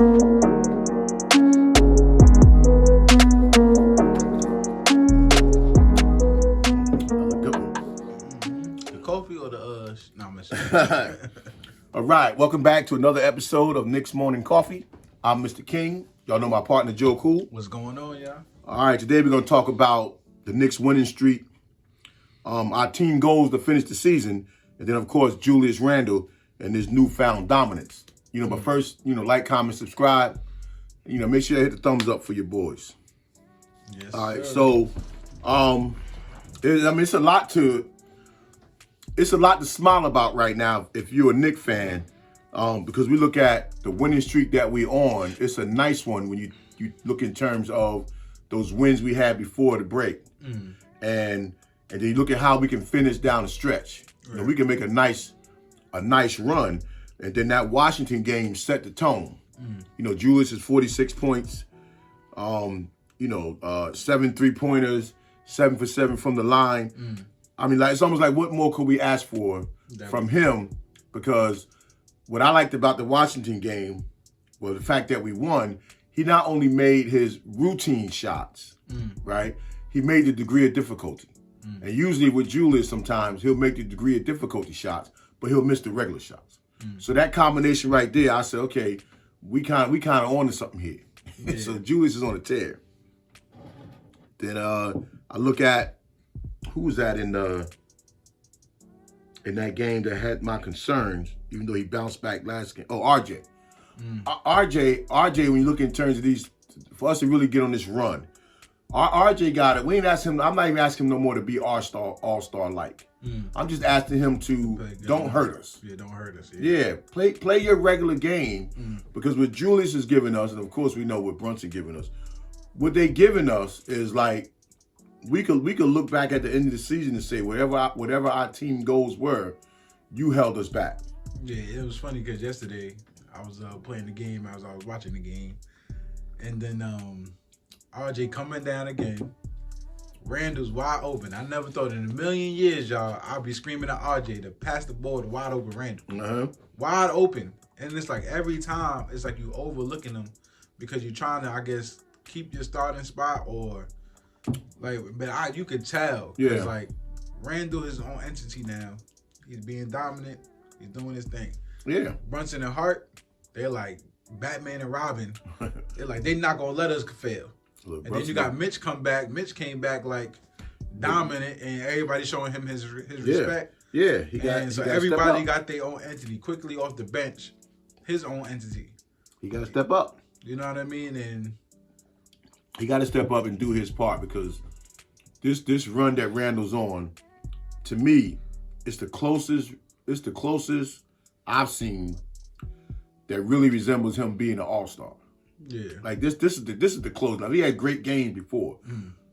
Koffee or the All right, welcome back to another episode of Knicks Morning Coffee. I'm Mr. King. Y'all know my partner Joe Cool. What's going on, y'all? All right, today we're going to talk about the Knicks winning streak, our team goals to finish the season, and then of course Julius Randle and his newfound dominance. But first, like, comment, subscribe. Make sure you hit the thumbs up for your boys. Yes. All right, sir. so it's a lot to smile about right now if you're a Knicks fan, because we look at the winning streak that we're on. It's a nice one when you look in terms of those wins we had before the break, and then you look at how we can finish down the stretch. Right. We can make a nice run, and then that Washington game set the tone. Julius is 46 points, 7 3-pointers, 7 for 7 from the line. It's almost like what more could we ask for from him? Because what I liked about the Washington game was the fact that we won. He not only made his routine shots, right? He made the degree of difficulty. And usually with Julius, sometimes he'll make the degree of difficulty shots, but he'll miss the regular shots. So that combination right there, I said, okay, we kind of on to something here. Yeah. So Julius is on a tear. Then I look at who was that in that game that had my concerns, even though he bounced back last game. Oh, RJ. RJ, when you look in terms of these, for us to really get on this run, RJ got it. We ain't asking him. I'm not even asking him no more to be all-star like. I'm just asking him to don't hurt us. Yeah, don't hurt us. Yeah, play your regular game, because what Julius is giving us, and of course we know what Brunson giving us, what they giving us is like, we could look back at the end of the season and say whatever our team goals were, you held us back. Yeah, it was funny because yesterday I was playing the game. I was watching the game, and then RJ coming down again. Randall's wide open. I never thought in a million years, y'all, I'd be screaming at RJ to pass the ball to wide open Randall. Wide open. And it's like every time, it's like you overlooking them because you're trying to, I guess, keep your starting spot or, like, but you could tell. Yeah. It's like Randall is his own entity now. He's being dominant. He's doing his thing. Yeah. Brunson and Hart, they're like Batman and Robin. They're like, they're not going to let us fail. Look, and then you got Mitch come back. Mitch came back like dominant, and everybody showing him his respect. Yeah, everybody got their own entity quickly off the bench. His own entity. He got to step up. You know what I mean? And he got to step up and do his part, because this run that Randall's on, to me, it's the closest I've seen that really resembles him being an all-star. Yeah, like this is the close. Now, he had great games before,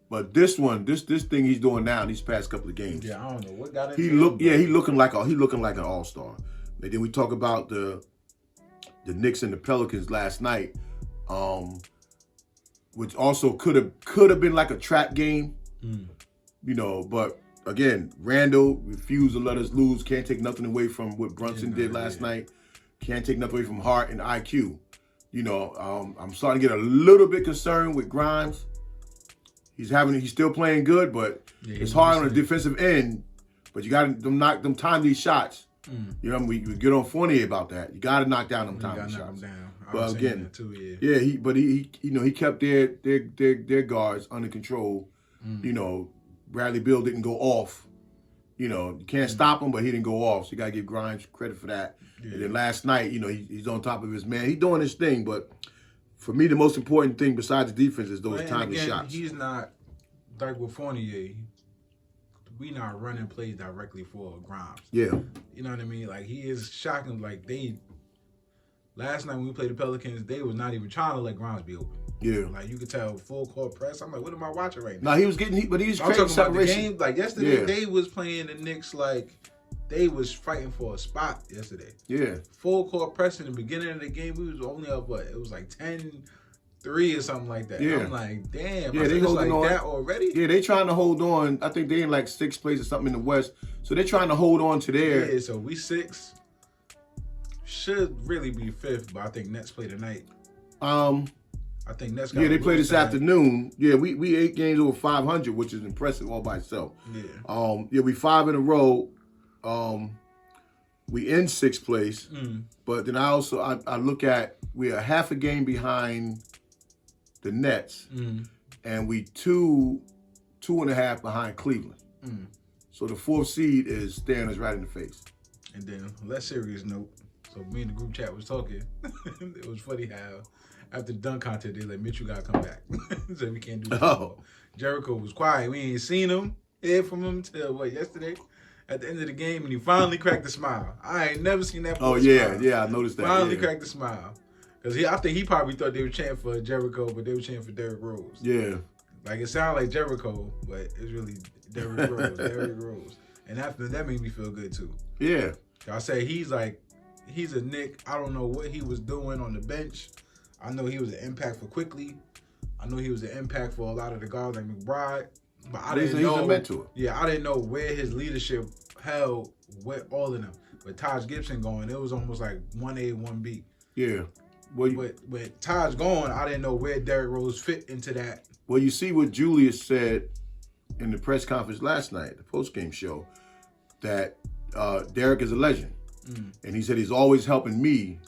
but this thing he's doing now, these past couple of games, yeah, I don't know what got it. He looking like an all-star. And then we talk about the Knicks and the Pelicans last night, which also could have been like a trap game, But again, Randall refused to let us lose. Can't take nothing away from what Brunson did last night. Can't take nothing away from Hart and IQ. I'm starting to get a little bit concerned with Grimes. He's still playing good, but it's hard on the defensive end. But you got to knock them time these shots. We get on Fournier about that. You got to knock down them time shots. But again, he kept their guards under control. Bradley Beal didn't go off. You can't stop him, but he didn't go off. So you got to give Grimes credit for that. Yeah. And then last night, he's on top of his man. He's doing his thing, but for me, the most important thing besides the defense is those timely shots. He's not, like with Fournier, we not running plays directly for Grimes. Yeah. You know what I mean? Like, he is shocking. Like, last night when we played the Pelicans, they was not even trying to let Grimes be open. Yeah. Like, you could tell full court press. I'm like, what am I watching right No, now? he was creating separation. About the game. Like, yesterday, they was playing the Knicks like they was fighting for a spot yesterday. Yeah. Full court press in the beginning of the game, we was only up, it was like 10-3 or something like that. Yeah. I'm like, damn. Yeah, they holding like on. that already? Yeah, they trying to hold on. I think they in like 6th place or something in the West. So they're trying to hold on to their... Yeah, so we 6. Should really be 5th, but I think Nets play tonight. I think Nets got they play this afternoon. Yeah, we 8 games over 500, which is impressive all by itself. Yeah. We 5 in a row. We in 6th place, but then I look at we're half a game behind the Nets, and we 2.5 behind Cleveland. So the 4th seed is staring us right in the face. And then, less serious note. So me and the group chat was talking. It was funny how after the dunk contest, they like, Mitchell got to come back. So we can't do this anymore. Jericho was quiet. We ain't seen him, heard from him till, yesterday? At the end of the game, and he finally cracked a smile. I ain't never seen that. Oh, yeah. Yeah, I noticed that. Finally cracked a smile. Because I think he probably thought they were chanting for Jericho, but they were chanting for Derrick Rose. Yeah. Like, it sounded like Jericho, but it's really Derrick Rose. Derrick Rose. And that made me feel good, too. Yeah. I say he's a Knick. I don't know what he was doing on the bench. I know he was an impact for Quickly. I know he was an impact for a lot of the guys like McBride. But I didn't know. He's a mentor. Yeah, I didn't know where his leadership held with all of them. With Taj Gibson going, it was almost like 1A, 1B. Yeah. Well, with Taj going, I didn't know where Derrick Rose fit into that. Well, you see what Julius said in the press conference last night, the post-game show, that Derrick is a legend. And he said he's always helping me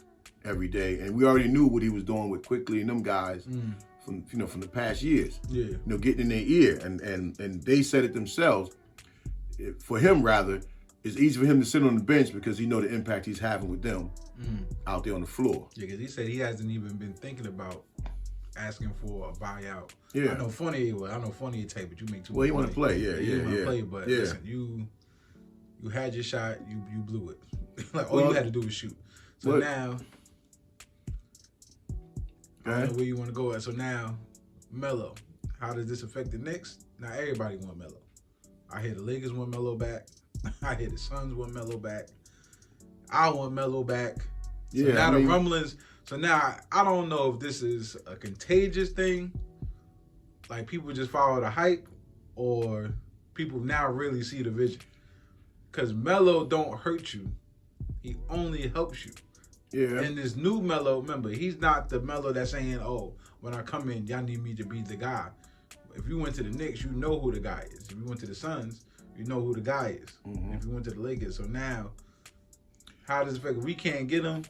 every day. And we already knew what he was doing with Quickly and them guys from the past years. Yeah. Getting in their ear. And they said it themselves. For him, rather, it's easy for him to sit on the bench because he know the impact he's having with them out there on the floor. Yeah, because he said he hasn't even been thinking about asking for a buyout. Yeah. I know Fournier type, but you make too much money. Well, he want to play. You want to play, but listen, you had your shot, you blew it. Like, all you had to do was shoot. So now, I don't know where you want to go at. So now, Melo, how does this affect the Knicks? Now everybody want Melo. I hear the Lakers want Melo back. I hear the Suns want Melo back. I want Melo back. So now the rumblings. So now I don't know if this is a contagious thing, like people just follow the hype, or people now really see the vision. Because Melo don't hurt you. He only helps you. Yeah. And this new Melo, remember, he's not the Melo that's saying, oh, when I come in, y'all need me to be the guy. If you went to the Knicks, you know who the guy is. If you went to the Suns, you know who the guy is. If you went to the Lakers. So now, how does it affect? If we can't get him,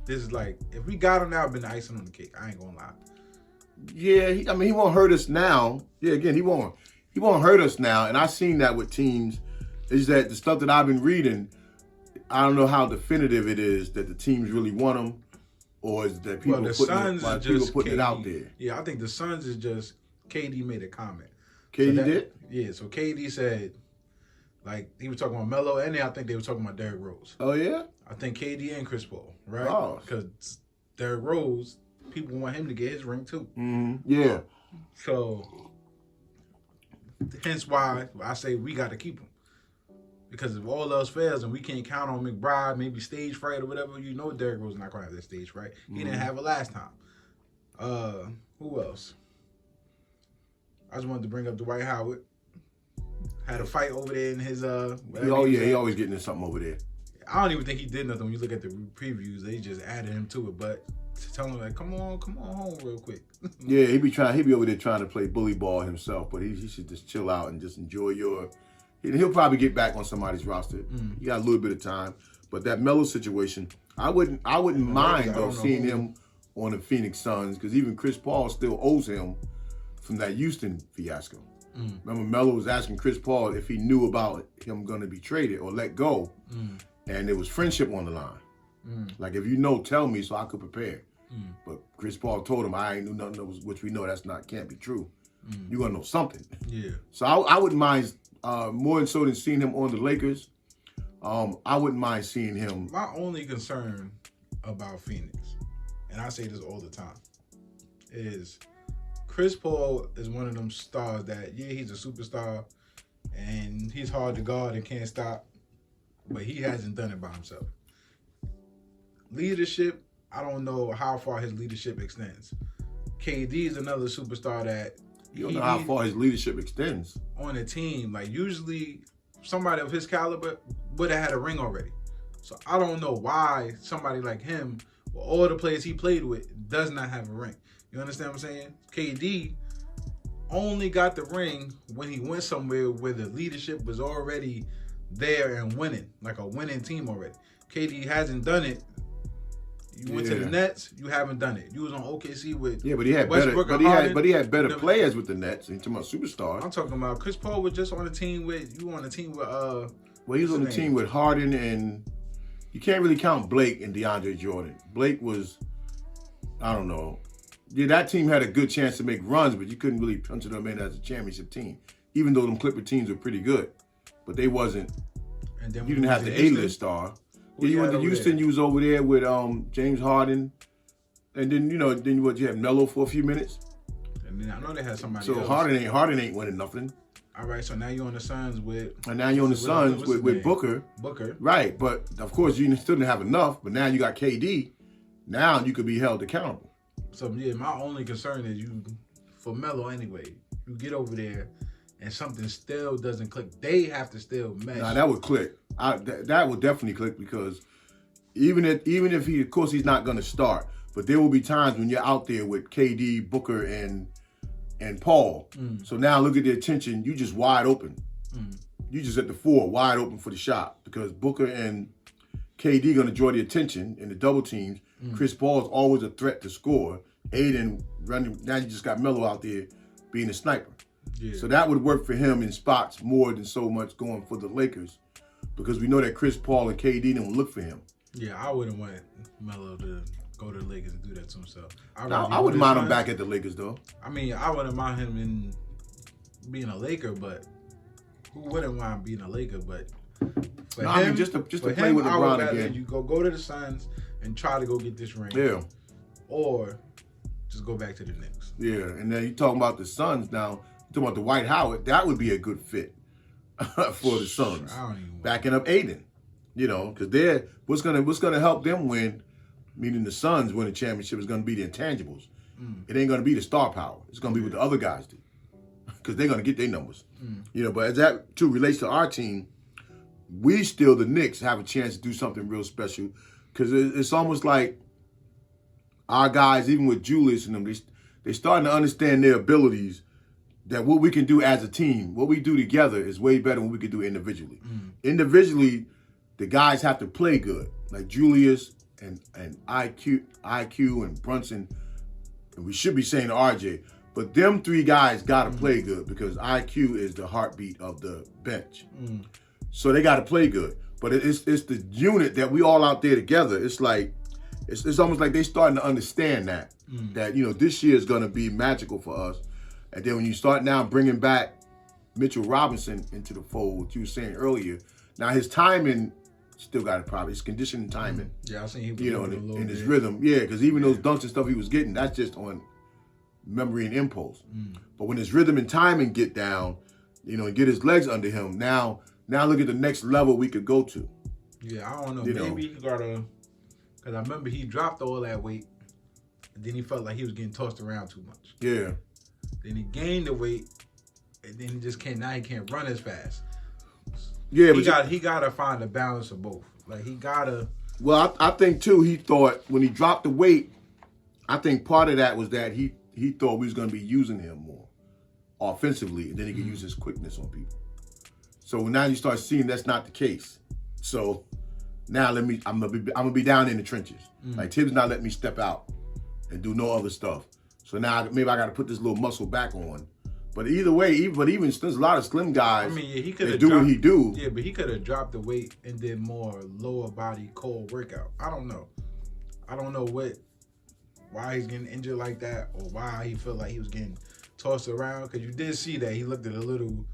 this is like, if we got him now, it'd been the icing on the cake. I ain't gonna lie. Yeah, he won't hurt us now. Yeah, again, he won't hurt us now. And I've seen that with teams. Is that the stuff that I've been reading, I don't know how definitive it is that the teams really want him, or is that people putting it out there. Yeah, I think the Suns is just, KD made a comment. KD did? Yeah, so KD said, like, he was talking about Melo, and I think they were talking about Derrick Rose. Oh, yeah? I think KD and Chris Paul, right? Oh. Because Derrick Rose, people want him to get his ring, too. Yeah. So, hence why I say we got to keep him. Because if all else fails and we can't count on McBride, maybe stage fright or whatever, you know Derrick Rose is not going to have that stage fright. He didn't have it last time. Who else? I just wanted to bring up Dwight Howard. Had a fight over there in his... he always getting into something over there. I don't even think he did nothing. When you look at the previews, they just added him to it. But tell him, like, come on home real quick. Yeah, he be over there trying to play bully ball himself, but he should just chill out and just enjoy he'll probably get back on somebody's roster. He got a little bit of time. But that Melo situation, I wouldn't mind though seeing him on the Phoenix Suns, because even Chris Paul still owes him from that Houston fiasco. Remember, Melo was asking Chris Paul if he knew about him going to be traded or let go, and there was friendship on the line. Like, if you know, tell me so I could prepare. But Chris Paul told him, I ain't knew nothing, which we know can't be true. You're going to know something. Yeah. So I wouldn't mind, more so than seeing him on the Lakers, I wouldn't mind seeing him. My only concern about Phoenix, and I say this all the time, is Chris Paul is one of them stars that, he's a superstar and he's hard to guard and can't stop, but he hasn't done it by himself. Leadership, I don't know how far his leadership extends. KD is another superstar that you don't know how far his leadership extends on a team. Like, usually somebody of his caliber would have had a ring already. So I don't know why somebody like him, with all the players he played with, does not have a ring. You understand what I'm saying? KD only got the ring when he went somewhere where the leadership was already there and winning, like a winning team already. KD hasn't done it. You went to the Nets, you haven't done it. You was on OKC with but he had Westbrook better, he had better players with the Nets. You're talking about superstars. I'm talking about Chris Paul was just on a team with Well, he was on the team with Harden, and you can't really count Blake and DeAndre Jordan. Blake was, I don't know. Yeah, that team had a good chance to make runs, but you couldn't really pencil them in as a championship team, even though them Clipper teams were pretty good. But they wasn't. And then you didn't have the A-list star. Yeah, you went to Houston. There? You was over there with James Harden, and then you had Melo for a few minutes. And then I know they had somebody. So else. Harden ain't winning nothing. All right, so now you're on the Suns with. And now you're on the Suns with Booker. Right, but of course you still didn't have enough. But now you got KD. Now you could be held accountable. So yeah, my only concern is for Melo anyway. You get over there, and something still doesn't click. They have to still mesh. Nah, that would click. That would definitely click because even if he, of course, he's not going to start, but there will be times when you're out there with KD, Booker, and Paul. So now look at the attention. You just wide open. You just at the 4, wide open for the shot because Booker and KD going to draw the attention in the double teams. Chris Paul is always a threat to score. Aiden running. Now you just got Melo out there being a sniper. Yeah. So that would work for him in spots more than so much going for the Lakers. Because we know that Chris Paul and KD don't look for him. Yeah, I wouldn't want Melo to go to the Lakers and do that to himself. I wouldn't mind him back at the Lakers, though. I mean, I wouldn't mind him in being a Laker, but who wouldn't mind being a Laker? But for him, I mean, just to play with LeBron again. You go to the Suns and try to go get this ring. Yeah. Or just go back to the Knicks. Yeah, and then you talking about the Suns now. You talking about the Dwight Howard. That would be a good fit. For the Suns, backing up Aiden, because what's gonna help them win, meaning the Suns win a championship, is gonna be the intangibles. It ain't gonna be the star power. It's gonna be what the other guys do, because they're gonna get their numbers. But as that too relates to our team, we still the Knicks have a chance to do something real special, because it's almost like our guys, even with Julius and them, they starting to understand their abilities. That what we can do as a team, what we do together is way better than what we can do individually. Individually, the guys have to play good. Like Julius and IQ and Brunson, and we should be saying RJ, but them 3 guys gotta play good because IQ is the heartbeat of the bench. So they gotta play good. But it's the unit that we all out there together. It's like it's almost like they starting to understand that this year is gonna be magical for us. And then when you start now bringing back Mitchell Robinson into the fold, what you were saying earlier, now his timing still got a problem. His conditioning timing. Yeah, I seen him in his rhythm. Yeah, because even those dunks and stuff he was getting, that's just on memory and impulse. But when his rhythm and timing get down, and get his legs under him, now look at the next level we could go to. Yeah, I don't know. Maybe he gotta, because I remember he dropped all that weight, and then he felt like he was getting tossed around too much. Yeah. Then he gained the weight, and then he just can't. Now he can't run as fast. Yeah, he gotta find a balance of both. Like he gotta. Well, I think too. He thought when he dropped the weight, I think part of that was that he thought we was gonna be using him more offensively, and then he could use his quickness on people. So now you start seeing that's not the case. So now I'm gonna be down in the trenches. Like Tibbs not letting me step out and do no other stuff. So now maybe I got to put this little muscle back on. But either way, there's a lot of slim guys he could that do what he do. Yeah, but he could have dropped the weight and did more lower body core workout. I don't know why he's getting injured like that or why he felt like he was getting tossed around. Because you did see that he looked at a little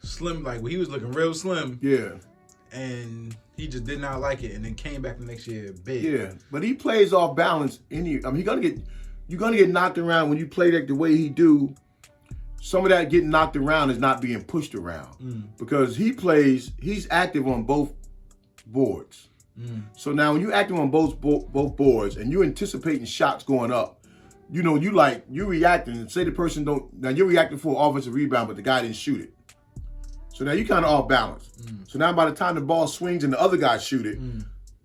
slim, like he was looking real slim. Yeah. And he just did not like it and then came back the next year big. Yeah, but he plays off balance. You're gonna get knocked around when you play that the way he do. Some of that getting knocked around is not being pushed around because he's active on both boards. So now when you're active on both boards and you're anticipating shots going up, you're reacting. And say the person you're reacting for an offensive rebound, but the guy didn't shoot it. So now you kind of off balance. So now by the time the ball swings and the other guy shoot it,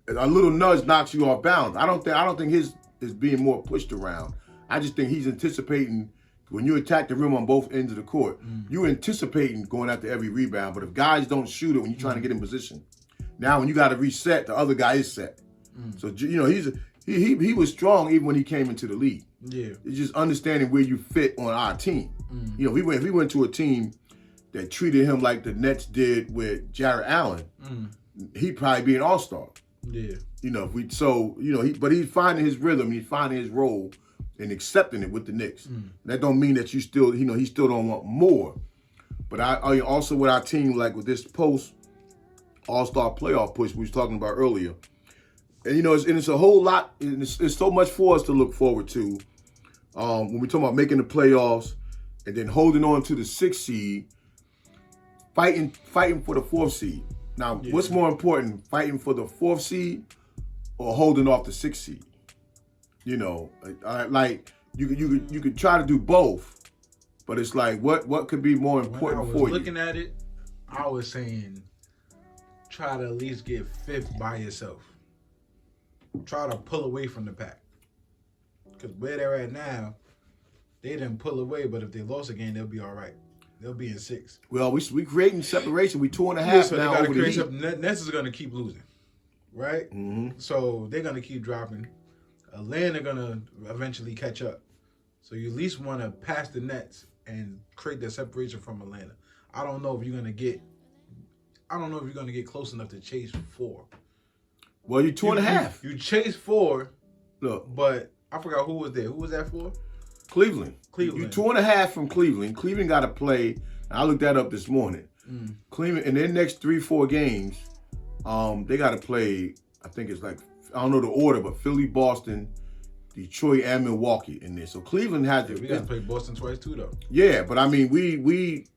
a little nudge knocks you off balance. I don't think his is being more pushed around. I just think he's anticipating when you attack the rim on both ends of the court, you're anticipating going after every rebound. But if guys don't shoot it when you're trying to get in position, now when you got to reset, the other guy is set. So you know he was strong even when he came into the league. Yeah, it's just understanding where you fit on our team. You know, if we went to a team that treated him like the Nets did with Jarrett Allen, he'd probably be an all-star. Yeah, you know, but he's finding his rhythm, he's finding his role, and accepting it with the Knicks. That don't mean that he still don't want more. But I also with our team, like with this post All-Star playoff push we was talking about earlier, and you know, it's a whole lot. It's so much for us to look forward to when we talk about making the playoffs and then holding on to the 6th seed, fighting for the 4th seed. Now, what's more important, fighting for the 4th seed or holding off the 6th seed? You know, like you could try to do both, but it's like what could be more important for you? Looking at it, I was saying try to at least get 5th by yourself. Try to pull away from the pack, because where they're at now, they didn't pull away. But if they lost again, they'll be all right. They'll be in 6th. Well, we creating separation. We 2.5 so now over the Heat. Nets is gonna keep losing, right? So they're gonna keep dropping. Atlanta gonna eventually catch up. So you at least want to pass the Nets and create that separation from Atlanta. I don't know if you're gonna get close enough to chase 4. Well, you're 2.5. You chase 4. Look, but I forgot who was there. Who was that for? Cleveland. You're 2.5 from Cleveland. Cleveland got to play. I looked that up this morning. Cleveland in their next 3-4 games, they got to play. I think it's like, I don't know the order, but Philly, Boston, Detroit, and Milwaukee in there. So Cleveland has we got to play Boston twice too, though. Yeah, but I mean, we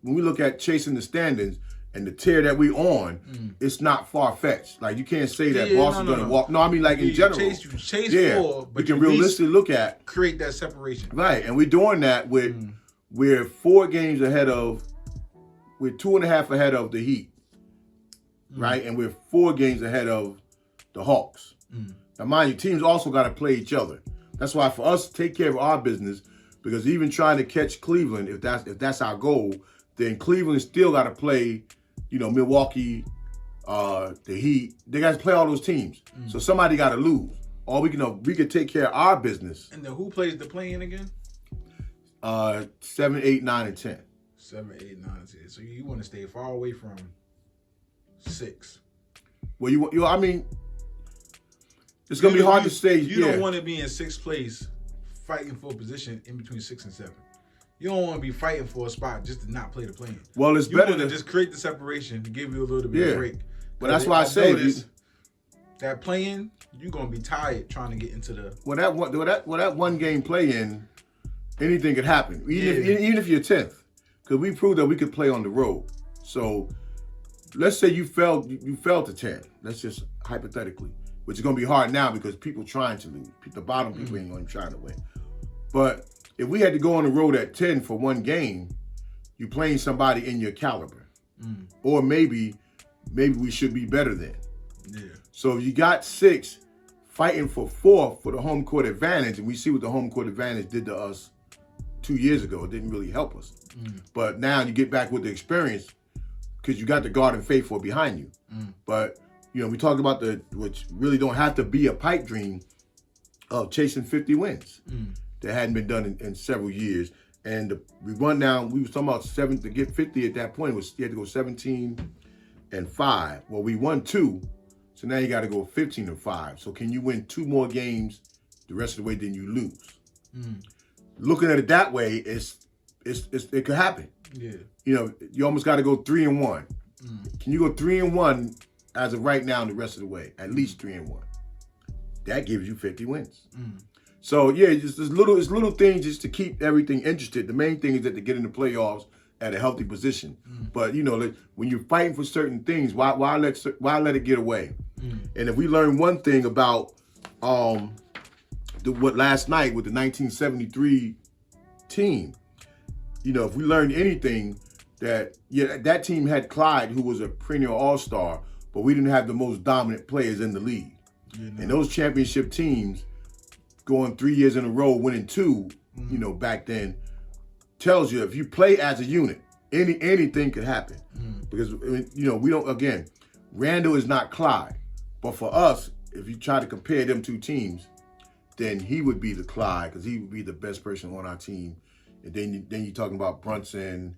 when we look at chasing the standings and the tier that we on, it's not far fetched. Like you can't say that Boston's gonna walk. No, I mean like in general. You chase 4, but you can realistically look at create that separation. Right, and we're doing that with we're 4 games ahead of, we're 2.5 ahead of the Heat, right, and we're 4 games ahead of the Hawks. Now, mind you, teams also got to play each other. That's why for us to take care of our business, because even trying to catch Cleveland, if that's our goal, then Cleveland still got to play, you know, Milwaukee, the Heat. They got to play all those teams. So somebody got to lose. Or we can take care of our business. And then who plays the play-in again? 7, 8, 9, and 10. 7, 8, 9, and 10. So you want to stay far away from 6. Well, I mean, it's gonna be hard to stay. You don't want to be in 6th place, fighting for a position in between 6 and 7. You don't want to be fighting for a spot just to not play the play-in. Well, it's better to just create the separation to give you a little bit of break. But that's why I say that play-in, you're gonna be tired trying to get into the. That one game play-in, anything could happen. Even if you're 10th, because we proved that we could play on the road. So let's say you fell to 10. Let's just hypothetically, which is gonna be hard now because people trying to lose. The bottom people ain't gonna be trying to win. But if we had to go on the road at 10 for one game, you're playing somebody in your caliber. Or maybe we should be better then. Yeah. So if you got 6 fighting for 4th for the home court advantage, and we see what the home court advantage did to us 2 years ago, it didn't really help us. But now you get back with the experience because you got the Garden Faithful behind you. But, you know, we talked about which really don't have to be a pipe dream of chasing 50 wins. That hadn't been done in several years. And we run down, we was talking about 7 to get 50 at that point, you had to go 17-5. Well, we won 2, so now you got to go 15-5. So can you win 2 more games the rest of the way than you lose? Looking at it that way, it could happen. Yeah. You know, you almost got to go 3-1. Can you go 3-1 as of right now the rest of the way? At least 3-1. That gives you 50 wins. So yeah, it's little things just to keep everything interested. The main thing is that to get in the playoffs at a healthy position. But you know, when you're fighting for certain things, why let it get away? And if we learn one thing about what last night with the 1973 team, you know, if we learned anything, that team had Clyde, who was a perennial all-star, but we didn't have the most dominant players in the league. And those championship teams going 3 years in a row, winning 2, you know, back then, tells you if you play as a unit, anything could happen. Because, you know, we don't, again, Randall is not Clyde. But for us, if you try to compare them 2 teams, then he would be the Clyde because he would be the best person on our team. And then you're talking about Brunson,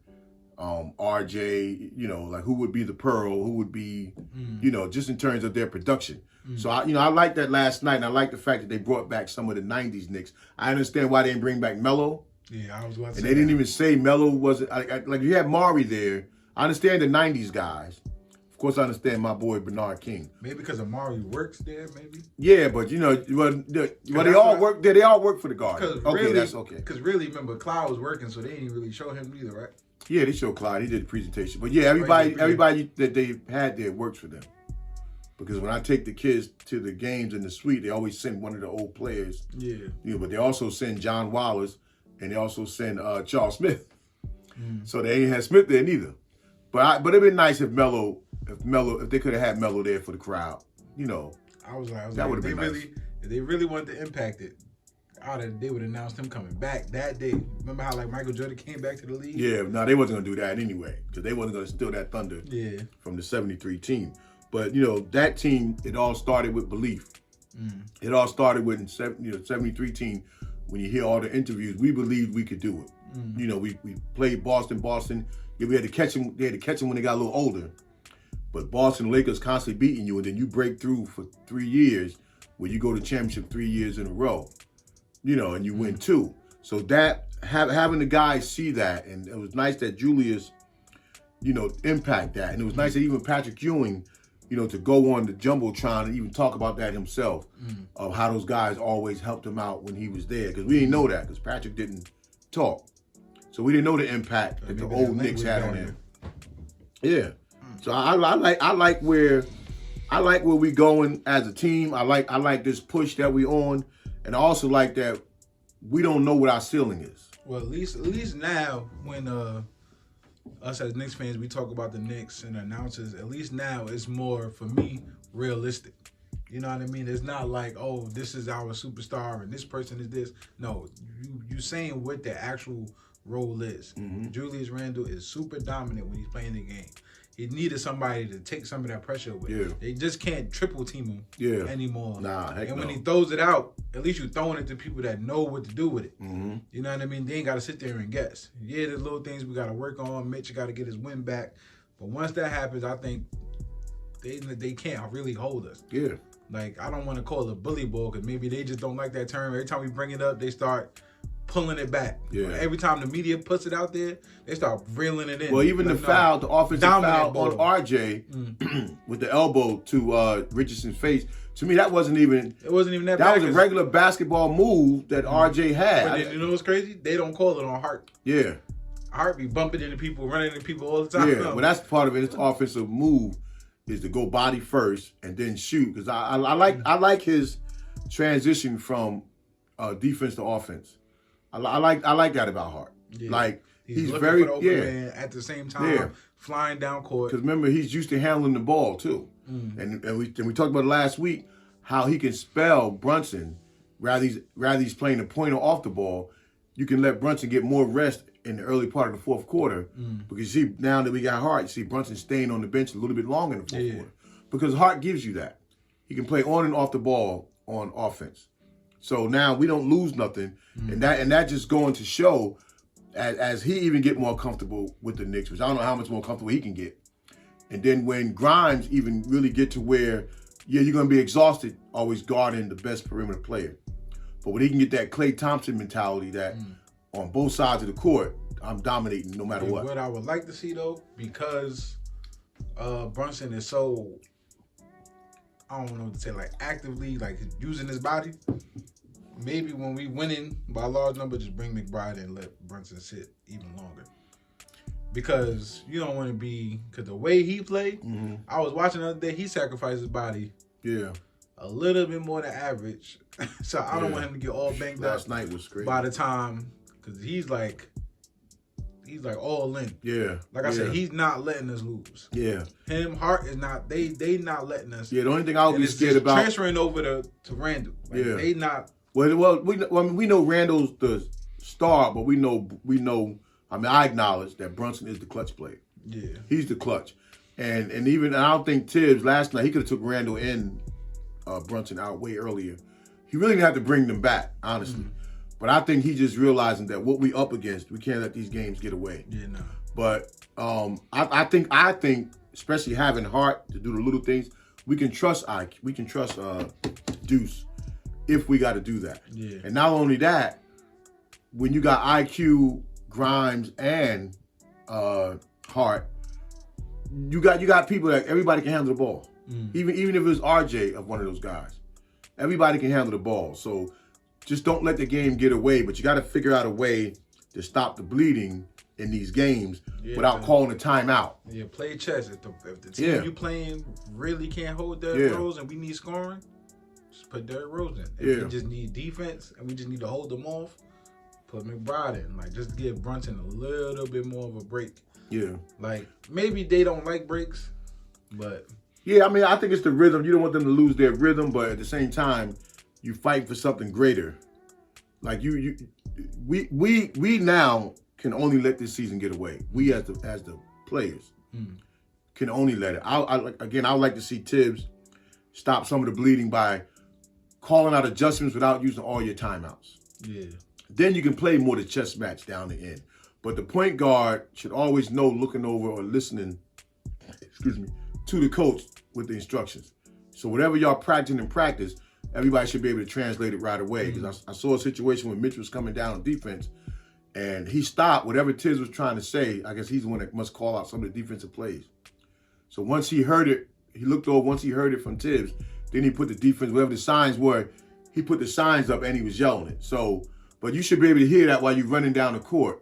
RJ, you know, like who would be the Pearl, who would be, you know, just in terms of their production. So, I like that last night, and I like the fact that they brought back some of the 90s Knicks. I understand why they didn't bring back Melo. Yeah, I was about to say and they didn't even say Melo wasn't, like you had Maury there. I understand the 90s guys. Of course, I understand my boy Bernard King. Maybe because Amari works there, maybe? Yeah, but, you know, they all work there. They all work for the Guardians. Okay, really, that's okay. Because really, remember, Clyde was working, so they didn't really show him either, right? Yeah, they showed Clyde. He did the presentation. But, yeah, everybody that they had there works for them. Because when I take the kids to the games in the suite, they always send one of the old players. Yeah. You know, but they also send John Wallace, and they also send Charles Smith. So they ain't had Smith there neither. But it'd been nice if they could have had Melo there for the crowd. You know. I was like, that would have been nice. If they really wanted to impact it, they would announce him coming back that day. Remember how like Michael Jordan came back to the league? Yeah, no, they wasn't gonna do that anyway because they wasn't gonna steal that thunder from the '73 team. But you know that team, it all started with belief. It all started with '73 team. When you hear all the interviews, we believed we could do it. You know, we played Boston. Yeah, we had to catch them. They had to catch them when they got a little older. But Boston Lakers constantly beating you, and then you break through for 3 years, where you go to championship 3 years in a row. You know, and you win 2. So that having the guys see that, and it was nice that Julius, you know, impact that, and it was nice that even Patrick Ewing, you know, to go on the Jumbotron and even talk about that himself, of how those guys always helped him out when he was there. Because we didn't know that, because Patrick didn't talk. So we didn't know the impact that the old Knicks had on him. Yeah. So I like where we going as a team. I like this push that we on. And I also like that we don't know what our ceiling is. Well, at least now when us as Knicks fans, we talk about the Knicks and announcers, at least now it's more, for me, realistic. You know what I mean? It's not like, oh, this is our superstar and this person is this. No, you saying what the actual role is. Julius Randle is super dominant when he's playing the game. He needed somebody to take some of that pressure away. Yeah. They just can't triple team him anymore. Nah, heck no. And when he throws it out, at least you're throwing it to people that know what to do with it. You know what I mean? They ain't got to sit there and guess. Yeah, there's little things we got to work on. Mitch got to get his win back. But once that happens, I think they can't really hold us. Yeah. Like, I don't want to call it a bully ball because maybe they just don't like that term. Every time we bring it up, they start pulling it back. Yeah. Every time the media puts it out there, they start reeling it in. Well, even the foul, the offensive foul on RJ with the elbow to Richardson's face, to me, that wasn't even... It wasn't even that bad. That was a regular basketball move that RJ had. But you know what's crazy? They don't call it on Hart. Yeah. Hart be bumping into people, running into people all the time. Yeah, but that's part of it. It's offensive move is to go body first and then shoot. Because I like his transition from defense to offense. I like that about Hart. Yeah. Like he's very for the open man at the same time flying down court. Because remember, he's used to handling the ball too. And we talked about last week how he can spell Brunson rather he's playing the pointer off the ball. You can let Brunson get more rest in the early part of the fourth quarter because you see now that we got Hart, you see Brunson staying on the bench a little bit longer in the fourth quarter because Hart gives you that. He can play on and off the ball on offense. So now we don't lose nothing, and that just going to show as he even get more comfortable with the Knicks, which I don't know how much more comfortable he can get. And then when Grimes even really get to where, you're going to be exhausted always guarding the best perimeter player. But when he can get that Klay Thompson mentality that on both sides of the court, I'm dominating no matter what. What I would like to see, though, because Brunson is so... I don't know what to say, like actively, like using his body. Maybe when we winning by a large number, just bring McBride and let Brunson sit even longer. Because you don't want to be, because the way he played, I was watching the other day, he sacrificed his body a little bit more than average. So I don't want him to get all banged up. Last night was crazy. By the time, because he's like all in. Yeah. Like I said, he's not letting us lose. Yeah. Him, Hart is not, they not letting us. Yeah, the only thing I would be scared about. Transferring over to Randall. Like, they not Well, we know Randall's the star, but we know. I mean, I acknowledge that Brunson is the clutch player. Yeah, he's the clutch, and I don't think Tibbs last night he could have took Randall and Brunson out way earlier. He really didn't have to bring them back, honestly. But I think he just realizing that what we up against, we can't let these games get away. Yeah, no. But I think, especially having Hart to do the little things, we can trust Ike. We can trust Deuce if we got to do that. Yeah. And not only that, when you got IQ, Grimes, and Hart, you got people that everybody can handle the ball. Even if it was RJ of one of those guys, everybody can handle the ball. So just don't let the game get away. But you got to figure out a way to stop the bleeding in these games without calling a timeout. Yeah, play chess. If the team you playing really can't hold Derrick Rose and we need scoring, just put Derrick Rose in. If we just need defense and we just need to hold them off, put McBride in. Like, just give Brunson a little bit more of a break. Yeah. Like, maybe they don't like breaks, but... Yeah, I mean, I think it's the rhythm. You don't want them to lose their rhythm, but at the same time, you fight for something greater. Like we now can only let this season get away. We as the players can only let it. I would like to see Tibbs stop some of the bleeding by calling out adjustments without using all your timeouts. Yeah. Then you can play more the chess match down the end. But the point guard should always know, looking over or listening, to the coach with the instructions. So whatever y'all practicing in practice, everybody should be able to translate it right away. Because I saw a situation when Mitch was coming down on defense, and he stopped whatever Tibbs was trying to say. I guess he's the one that must call out some of the defensive plays. So once he heard it, he looked over. Once he heard it from Tibbs, then he put the defense, whatever the signs were, he put the signs up and he was yelling it. So, but you should be able to hear that while you're running down the court,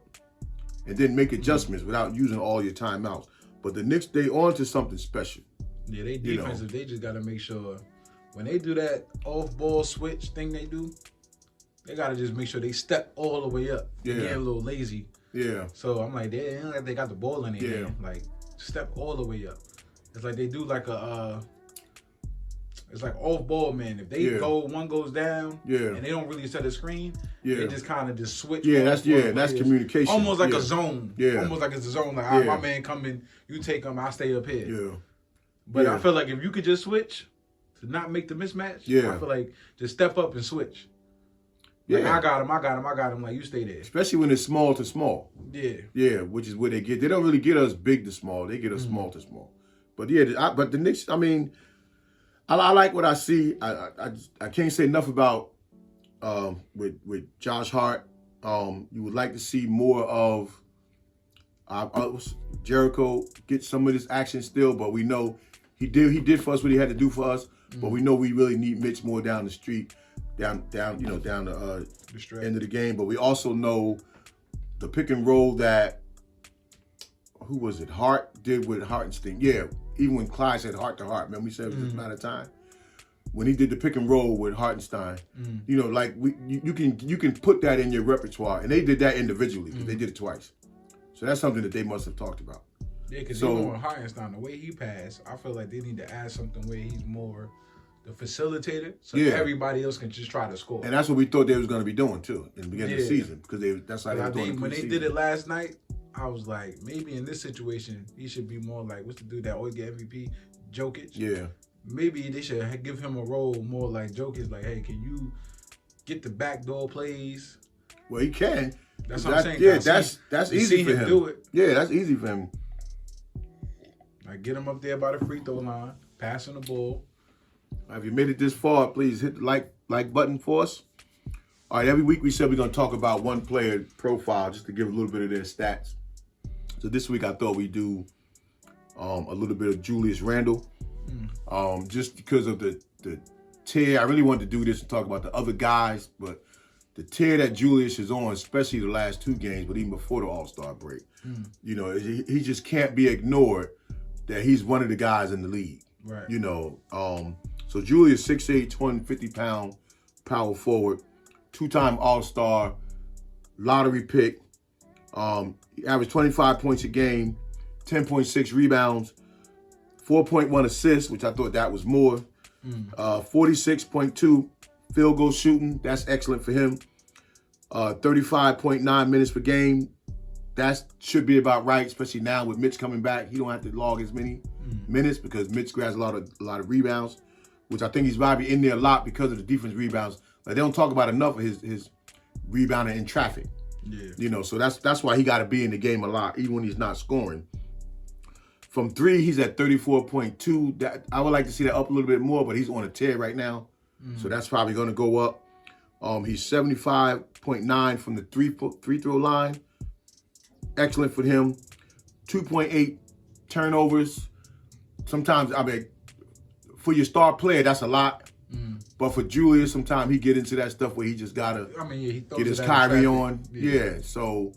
and then make adjustments without using all your timeouts. But the Knicks, they on to something special. Yeah, they defensive. They just got to make sure when they do that off-ball switch thing they do, they got to just make sure they step all the way up. Yeah. They're a little lazy. Yeah. So I'm like, they got the ball in their hand. Like, step all the way up. It's like they do like it's like off-ball, man. If they one goes down and they don't really set a screen, they just kind of just switch. Yeah, that's communication. Almost like a zone. Yeah. Almost like it's a zone. Like, my man coming, you take him, I stay up here. Yeah. But I feel like if you could just switch to not make the mismatch, I feel like just step up and switch. Like, I got him. Like, you stay there. Especially when it's small to small. Yeah. Yeah, which is where they get. They don't really get us big to small. They get us small to small. But but the Knicks, I mean, I like what I see. I can't say enough about with Josh Hart. You would like to see more of Jericho get some of this action still, but we know he did for us what he had to do for us. But we know we really need Mitch more down the street, down the end of the game. But we also know the pick and roll that who was it? Hart did with Hartenstein. Yeah, even when Clyde said heart to heart, remember we said it was just a matter of time. When he did the pick and roll with Hartenstein, like you can put that in your repertoire, and they did that individually because they did it twice. So that's something that they must have talked about. Yeah, because even with Hartenstein, the way he passed, I feel like they need to add something where he's more the facilitator, so everybody else can just try to score. And that's what we thought they was going to be doing too in the beginning of the season, because that's how they were doing. When they did it last night, I was like, maybe in this situation, he should be more like, what's the dude that always get MVP? Jokic? Yeah. Maybe they should give him a role more like Jokic, like, hey, can you get the backdoor plays? Well, he can. That's what I'm saying. Yeah, that's easy for him. Do it. Yeah, that's easy for him. Like, get him up there by the free throw line, passing the ball. If you made it this far, please hit the like button for us. All right, every week we said we're going to talk about one player profile just to give a little bit of their stats. So this week I thought we'd do a little bit of Julius Randle. Just because of the tear. I really wanted to do this and talk about the other guys, but the tear that Julius is on, especially the last two games, but even before the All-Star break, he just can't be ignored that he's one of the guys in the league. Right. So Julius, 6'8", 250-pound power forward, two-time All-Star, lottery pick. He averaged 25 points a game, 10.6 rebounds, 4.1 assists, which I thought that was more, 46.2 Field goal shooting, that's excellent for him. 35.9 minutes per game. That should be about right, especially now with Mitch coming back. He don't have to log as many minutes because Mitch grabs a lot of rebounds, which I think he's probably in there a lot because of the defense rebounds. Like they don't talk about enough of his rebounding in traffic. Yeah. You know, so that's why he got to be in the game a lot, even when he's not scoring. From three, he's at 34.2. That I would like to see that up a little bit more, but he's on a tear right now, so that's probably going to go up. He's 75.9 from the free throw line. Excellent for him. 2.8 turnovers. Sometimes, I mean, for your star player, that's a lot. But for Julius, sometimes he get into that stuff where he just gotta get his Kyrie on. Yeah. So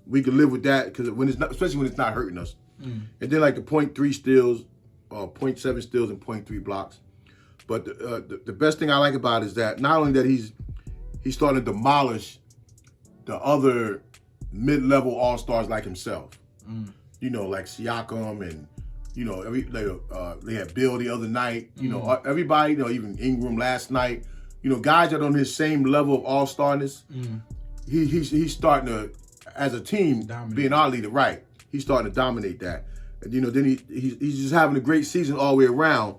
we can live with that because when it's not, especially when it's not hurting us. And then like the 0.3 steals, 0.7 steals, and 0.3 blocks. But the best thing I like about it is that not only that he's starting to demolish the other mid-level all-stars like himself. You know, like Siakam and, you know, they had Bill the other night. You know, everybody, you know, even Ingram last night. You know, guys that are on his same level of all-starness, he's starting to, as a team, being our leader, right. He's starting to dominate that. And, you know, then he's just having a great season all the way around.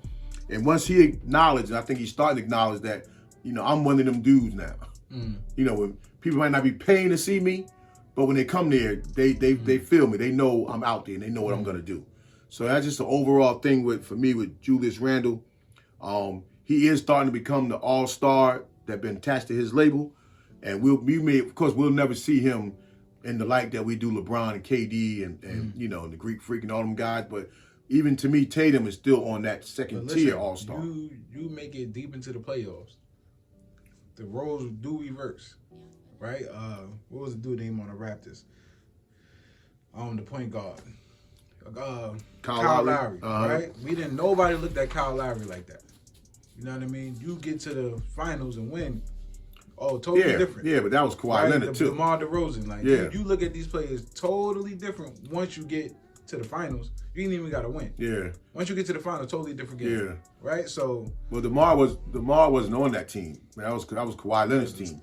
And once he acknowledged, and I think he's starting to acknowledge that, you know, I'm one of them dudes now. You know, when people might not be paying to see me, but when they come there, they feel me. They know I'm out there and they know what I'm going to do. So that's just the overall thing for me with Julius Randle. He is starting to become the all-star that been attached to his label. And of course, we'll never see him in the light that we do LeBron and KD and you know, the Greek Freak and all them guys. But even to me, Tatum is still on that second tier all-star. You make it deep into the playoffs. The roles do reverse. Right? What was the dude name on the Raptors? The point guard. Kyle Lowry. Right? Nobody looked at Kyle Lowry like that. You know what I mean? You get to the finals and win. Oh, totally different. Yeah, but that was Kawhi Leonard too. DeMar DeRozan. Like, you look at these players totally different once you get to the finals. You ain't even got to win. Yeah. Once you get to the finals, totally different game. Yeah. Right? So. Well, DeMar wasn't on that team. That was Kawhi Leonard's team.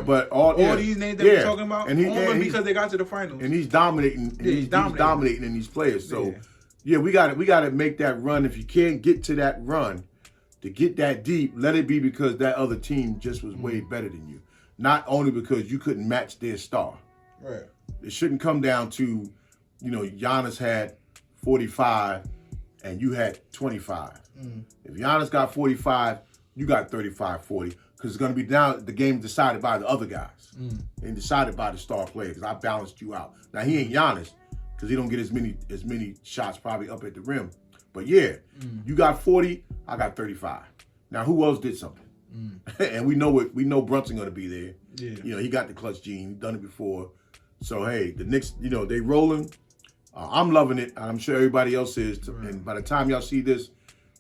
But all these names that we're talking about, and because they got to the finals. And he's dominating. He's dominating in these players. So, we got to make that run. If you can't get to that run, to get that deep, let it be because that other team just was way better than you. Not only because you couldn't match their star. Right. It shouldn't come down to, you know, Giannis had 45 and you had 25. If Giannis got 45, you got 35, 40. Because it's going to be the game decided by the other guys. And decided by the star player because I balanced you out. Now, he ain't Giannis because he don't get as many shots probably up at the rim. But you got 40, I got 35. Now, who else did something? And we know Brunson going to be there. Yeah. You know, he got the clutch gene. He's done it before. So, hey, the Knicks, you know, they rolling. I'm loving it. I'm sure everybody else is. And by the time y'all see this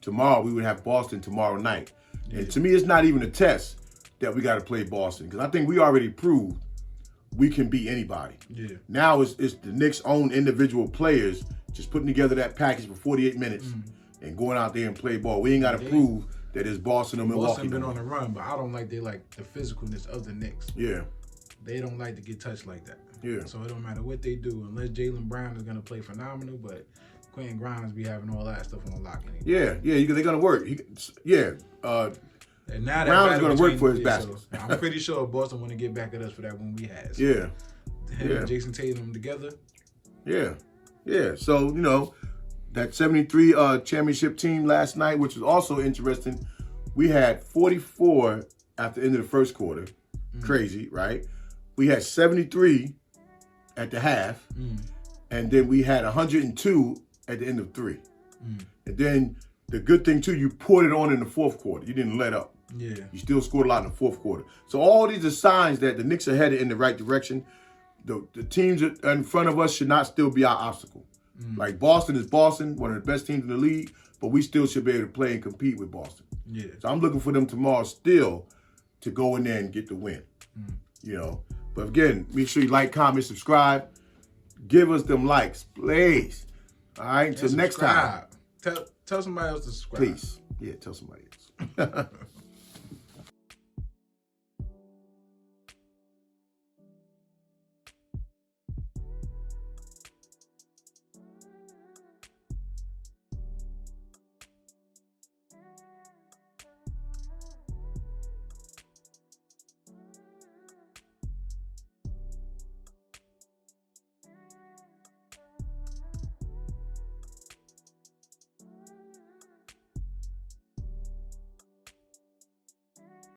tomorrow, we would have Boston tomorrow night. Yeah. And to me, it's not even a test that we got to play Boston because I think we already proved we can beat anybody. Yeah. Now it's the Knicks' own individual players just putting together that package for 48 minutes and going out there and play ball. We ain't got to prove that it's Boston or Milwaukee. Boston been on a run, but I don't like the physicalness of the Knicks. Yeah. They don't like to get touched like that. Yeah. So it don't matter what they do, unless Jaylen Brown is going to play phenomenal, but Quentin Grimes be having all that stuff on lock. Yeah, they're going to work. And now Brown is going to work for his baskets. So I'm pretty sure Boston want to get back at us for that one we had. So him and Jason Tatum together. Yeah. So, you know, that 73 championship team last night, which was also interesting, we had 44 at the end of the first quarter. Crazy, right? We had 73 at the half, and then we had 102 at the end of 3. And then the good thing, too, you poured it on in the fourth quarter. You didn't let up. Yeah. You still scored a lot in the fourth quarter. So all these are signs that the Knicks are headed in the right direction. The teams in front of us should not still be our obstacle. Like Boston is Boston, one of the best teams in the league, but we still should be able to play and compete with Boston. Yeah. So I'm looking for them tomorrow still to go in there and get the win. You know. But again, make sure you like, comment, subscribe. Give us them likes, please. All right, until next time. Tell somebody else to subscribe. Please. Yeah, tell somebody else.